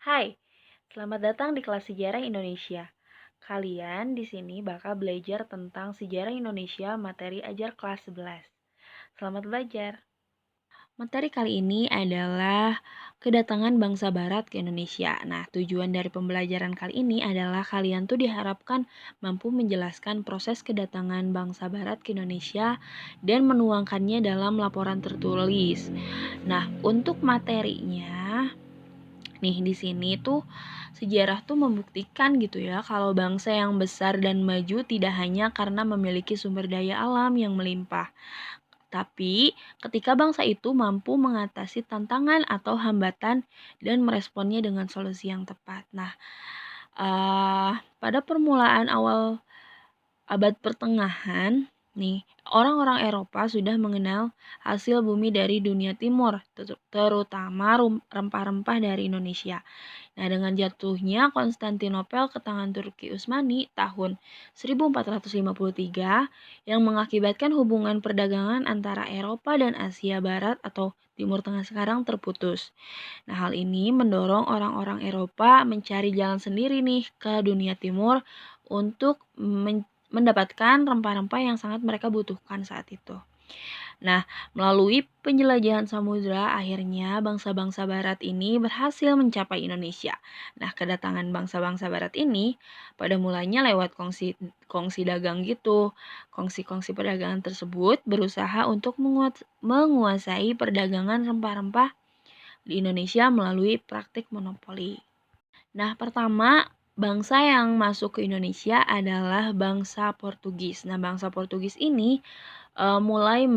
Hai, selamat datang di kelas Sejarah Indonesia. Kalian di sini bakal belajar tentang sejarah Indonesia materi ajar kelas 11. Selamat belajar. Materi kali ini adalah kedatangan bangsa barat ke Indonesia. Nah, tujuan dari pembelajaran kali ini adalah kalian tuh diharapkan mampu menjelaskan proses kedatangan bangsa barat ke Indonesia dan menuangkannya dalam laporan tertulis. Nah, untuk materinya nih di sini tuh sejarah tuh membuktikan gitu ya kalau bangsa yang besar dan maju tidak hanya karena memiliki sumber daya alam yang melimpah, tapi ketika bangsa itu mampu mengatasi tantangan atau hambatan dan meresponnya dengan solusi yang tepat. Nah, pada permulaan awal abad pertengahan, nih, orang-orang Eropa sudah mengenal hasil bumi dari dunia timur, terutama rempah-rempah dari Indonesia. Nah, dengan jatuhnya Konstantinopel ke tangan Turki Utsmani tahun 1453 yang mengakibatkan hubungan perdagangan antara Eropa dan Asia Barat atau Timur Tengah sekarang terputus. Nah, hal ini mendorong orang-orang Eropa mencari jalan sendiri nih ke dunia timur untuk mendapatkan rempah-rempah yang sangat mereka butuhkan saat itu. Nah, melalui penjelajahan samudra, akhirnya bangsa-bangsa barat ini berhasil mencapai Indonesia. Nah, kedatangan bangsa-bangsa barat ini pada mulanya lewat kongsi dagang gitu. Kongsi-kongsi perdagangan tersebut berusaha untuk menguasai perdagangan rempah-rempah di Indonesia melalui praktik monopoli. Nah, pertama, bangsa yang masuk ke Indonesia adalah bangsa Portugis. Nah, bangsa Portugis ini mulai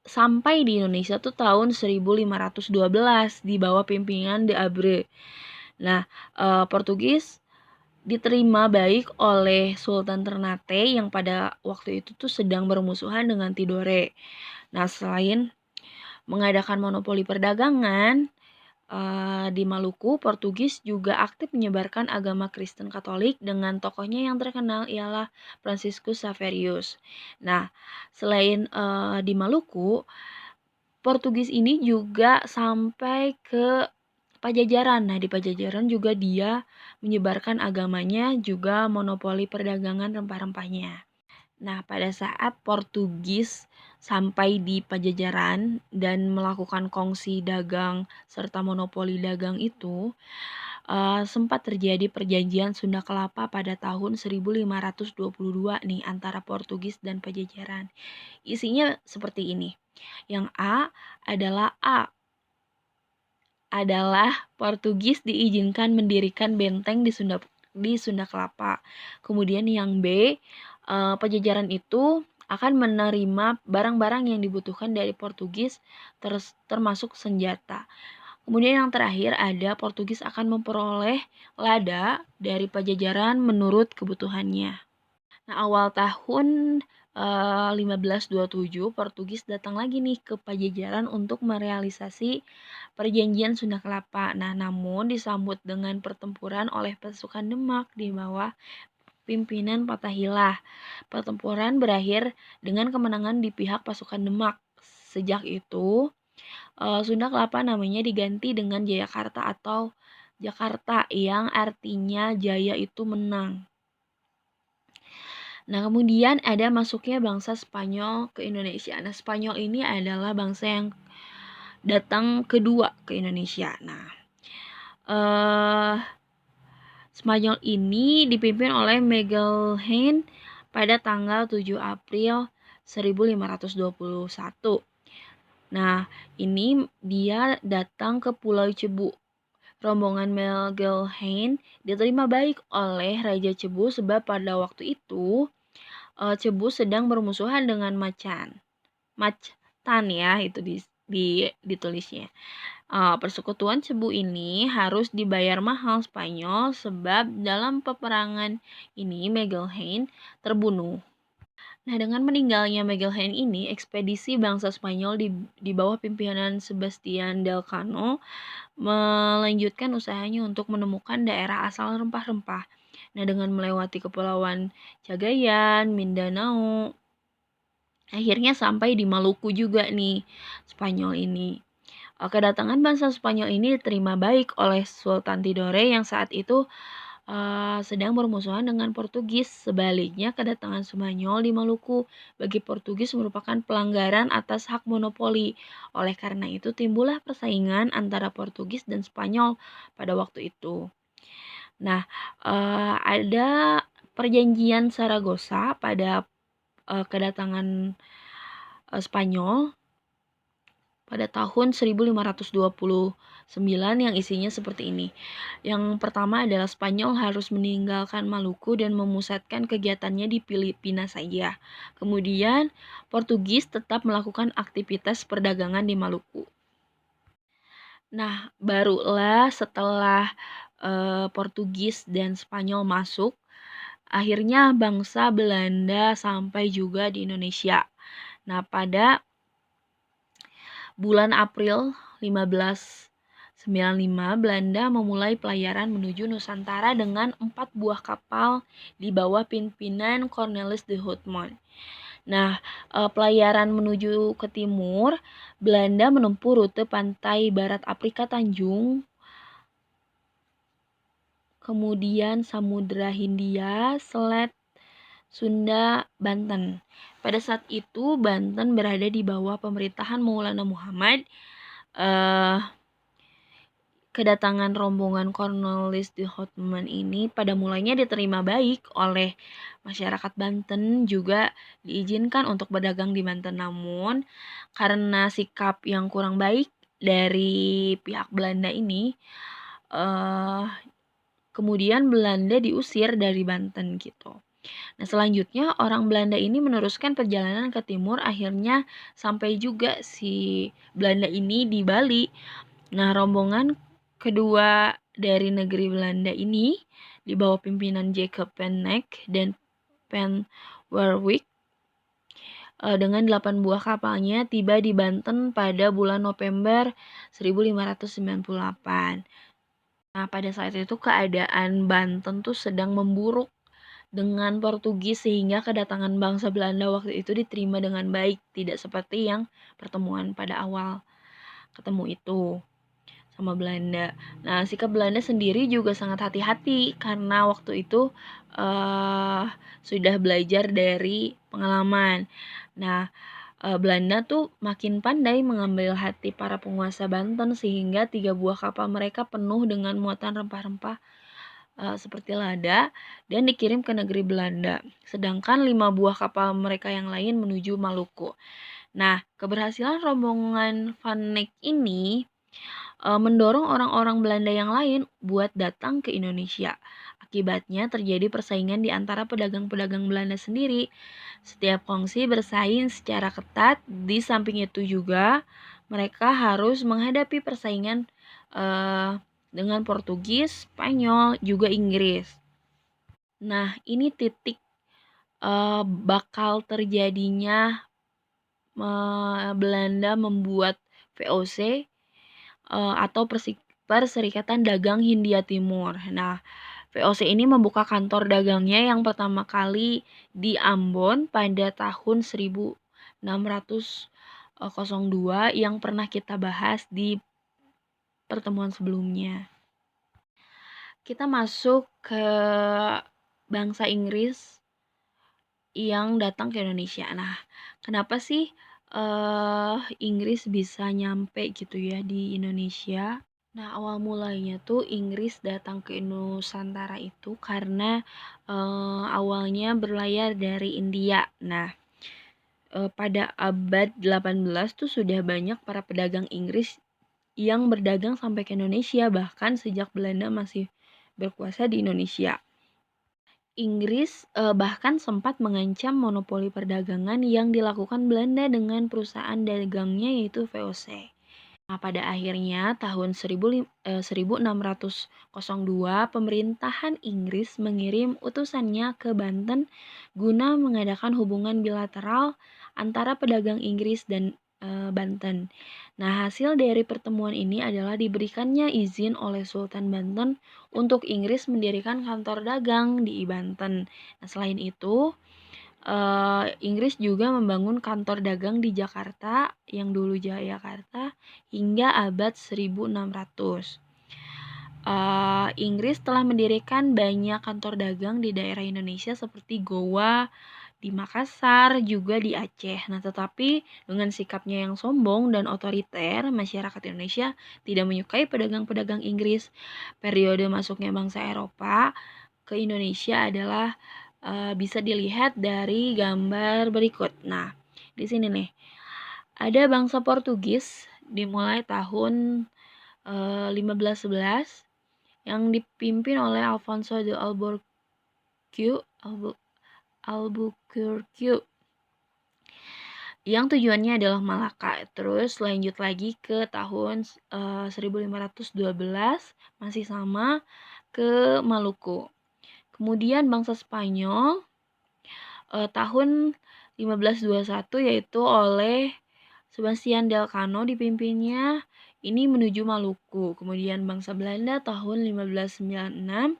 sampai di Indonesia tuh tahun 1512 di bawah pimpinan De Abre. Nah, Portugis diterima baik oleh Sultan Ternate yang pada waktu itu tuh sedang bermusuhan dengan Tidore. Nah, selain mengadakan monopoli perdagangan, di Maluku, Portugis juga aktif menyebarkan agama Kristen Katolik dengan tokohnya yang terkenal ialah Franciscus Xaverius. Nah, selain di Maluku, Portugis ini juga sampai ke Pajajaran. Nah, di Pajajaran juga dia menyebarkan agamanya, juga monopoli perdagangan rempah-rempahnya. Nah, pada saat Portugis sampai di Pajajaran dan melakukan kongsi dagang serta monopoli dagang itu, sempat terjadi perjanjian Sunda Kelapa pada tahun 1522 nih antara Portugis dan Pajajaran. Isinya seperti ini. Yang adalah Portugis diizinkan mendirikan benteng di Sunda Kelapa. Kemudian yang B, Pajajaran itu akan menerima barang-barang yang dibutuhkan dari Portugis termasuk senjata. Kemudian yang terakhir ada Portugis akan memperoleh lada dari Pajajaran menurut kebutuhannya. Nah, awal tahun 1527 Portugis datang lagi nih ke Pajajaran untuk merealisasi perjanjian Sunda Kelapa. Nah, namun disambut dengan pertempuran oleh pasukan Demak di bawah pimpinan Fathaillah. Pertempuran berakhir dengan kemenangan di pihak pasukan Demak. Sejak itu, Sunda Kelapa namanya diganti dengan Jayakarta atau Jakarta yang artinya jaya itu menang. Nah, kemudian ada masuknya bangsa Spanyol ke Indonesia. Nah, Spanyol ini adalah bangsa yang datang kedua ke Indonesia. Nah, Spanyol ini dipimpin oleh Magellan pada tanggal 7 April 1521. Nah, ini dia datang ke Pulau Cebu. Rombongan Magellan diterima baik oleh Raja Cebu sebab pada waktu itu Cebu sedang bermusuhan dengan Macan ya itu ditulisnya. Persekutuan Cebu ini harus dibayar mahal Spanyol sebab dalam peperangan ini Magellan terbunuh. Nah, dengan meninggalnya Magellan ini, ekspedisi bangsa Spanyol di bawah pimpinan Sebastian Elcano melanjutkan usahanya untuk menemukan daerah asal rempah-rempah. Nah, dengan melewati kepulauan Cagayan, Mindanao, akhirnya sampai di Maluku juga nih Spanyol ini. Kedatangan bangsa Spanyol ini diterima baik oleh Sultan Tidore yang saat itu sedang bermusuhan dengan Portugis. Sebaliknya, kedatangan Spanyol di Maluku bagi Portugis merupakan pelanggaran atas hak monopoli. Oleh karena itu, timbullah persaingan antara Portugis dan Spanyol pada waktu itu. Nah, ada perjanjian Saragossa pada kedatangan Spanyol pada tahun 1529 yang isinya seperti ini. Yang pertama adalah Spanyol harus meninggalkan Maluku dan memusatkan kegiatannya di Filipina saja. Kemudian Portugis tetap melakukan aktivitas perdagangan di Maluku. Nah, barulah setelah Portugis dan Spanyol masuk, akhirnya bangsa Belanda sampai juga di Indonesia. Nah, pada bulan April 1595, Belanda memulai pelayaran menuju Nusantara dengan 4 buah kapal di bawah pimpinan Cornelis de Houtman. Nah, pelayaran menuju ke timur, Belanda menempuh rute pantai barat Afrika Tanjung, kemudian Samudra Hindia, Selat Sunda, Banten. Pada saat itu, Banten berada di bawah pemerintahan Maulana Muhammad. Kedatangan rombongan Cornelis de Houtman ini pada mulanya diterima baik oleh masyarakat Banten, juga diizinkan untuk berdagang di Banten. Namun, karena sikap yang kurang baik dari pihak Belanda ini, kemudian Belanda diusir dari Banten gitu. Nah, selanjutnya orang Belanda ini meneruskan perjalanan ke timur, akhirnya sampai juga si Belanda ini di Bali. Nah, rombongan kedua dari negeri Belanda ini di bawah pimpinan Jacob van Eyck dan Van Warwick dengan 8 buah kapalnya tiba di Banten pada bulan November 1598. Nah, pada saat itu keadaan Banten tuh sedang memburuk dengan Portugis sehingga kedatangan bangsa Belanda waktu itu diterima dengan baik, tidak seperti yang pertemuan pada awal ketemu itu sama Belanda. Nah, sikap Belanda sendiri juga sangat hati-hati karena waktu itu sudah belajar dari pengalaman. Nah, Belanda tuh makin pandai mengambil hati para penguasa Banten sehingga 3 buah kapal mereka penuh dengan muatan rempah-rempah seperti lada dan dikirim ke negeri Belanda. Sedangkan 5 buah kapal mereka yang lain menuju Maluku. Nah, keberhasilan rombongan Van Eyck ini mendorong orang-orang Belanda yang lain buat datang ke Indonesia. Akibatnya terjadi persaingan di antara pedagang-pedagang Belanda sendiri. Setiap kongsi bersaing secara ketat. Di samping itu juga mereka harus menghadapi persaingan dengan Portugis, Spanyol, juga Inggris. Nah, ini titik bakal terjadinya Belanda membuat VOC atau Perserikatan Dagang Hindia Timur. Nah, VOC ini membuka kantor dagangnya yang pertama kali di Ambon pada tahun 1602 yang pernah kita bahas di pertemuan sebelumnya. Kita masuk ke bangsa Inggris yang datang ke Indonesia. Nah, kenapa sih Inggris bisa nyampe gitu ya di Indonesia? Nah, awal mulanya tuh Inggris datang ke Nusantara itu karena awalnya berlayar dari India. Nah, pada abad 18 tuh sudah banyak para pedagang Inggris yang berdagang sampai ke Indonesia, bahkan sejak Belanda masih berkuasa di Indonesia. Inggris bahkan sempat mengancam monopoli perdagangan yang dilakukan Belanda dengan perusahaan dagangnya yaitu VOC. Nah, pada akhirnya tahun 1602 pemerintahan Inggris mengirim utusannya ke Banten guna mengadakan hubungan bilateral antara pedagang Inggris dan Banten. Nah, hasil dari pertemuan ini adalah diberikannya izin oleh Sultan Banten untuk Inggris mendirikan kantor dagang di Banten. Nah, selain itu, Inggris juga membangun kantor dagang di Jakarta yang dulu Jayakarta hingga abad 1600. Inggris telah mendirikan banyak kantor dagang di daerah Indonesia seperti Goa, di Makassar, juga di Aceh. Nah, tetapi dengan sikapnya yang sombong dan otoriter, masyarakat Indonesia tidak menyukai pedagang-pedagang Inggris. Periode masuknya bangsa Eropa ke Indonesia adalah bisa dilihat dari gambar berikut. Nah, di sini nih ada bangsa Portugis dimulai tahun 1511 yang dipimpin oleh Alfonso de Albuquerque yang tujuannya adalah Malaka. Terus lanjut lagi ke tahun 1512 masih sama ke Maluku. Kemudian bangsa Spanyol tahun 1521 yaitu oleh Sebastian del Cano dipimpinnya ini menuju Maluku. Kemudian bangsa Belanda tahun 1596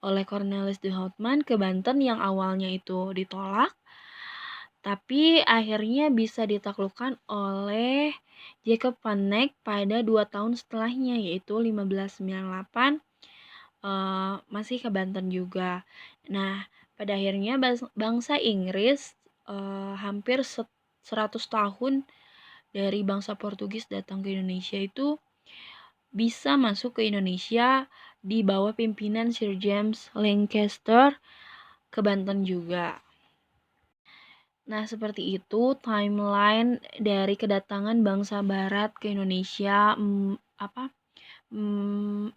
oleh Cornelis de Houtman ke Banten yang awalnya itu ditolak tapi akhirnya bisa ditaklukkan oleh Jacob van Eyck pada 2 tahun setelahnya yaitu 1598 masih ke Banten juga. Nah, pada akhirnya bangsa Inggris hampir 100 tahun dari bangsa Portugis datang ke Indonesia itu bisa masuk ke Indonesia di bawah pimpinan Sir James Lancaster ke Banten juga. Nah, seperti itu timeline dari kedatangan bangsa barat ke Indonesia,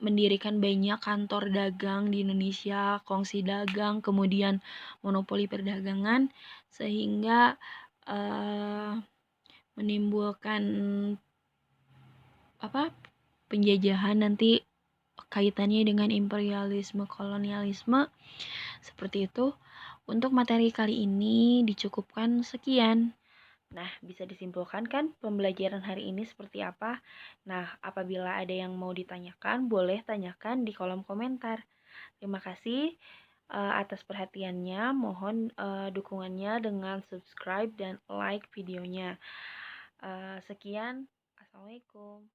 mendirikan banyak kantor dagang di Indonesia, kongsi dagang, kemudian monopoli perdagangan, sehingga menimbulkan penjajahan nanti kaitannya dengan imperialisme, kolonialisme, seperti itu. Untuk materi kali ini dicukupkan sekian. Nah, bisa disimpulkan kan pembelajaran hari ini seperti apa? Nah, apabila ada yang mau ditanyakan, boleh tanyakan di kolom komentar. Terima kasih atas perhatiannya. Mohon dukungannya dengan subscribe dan like videonya. Sekian, Assalamualaikum.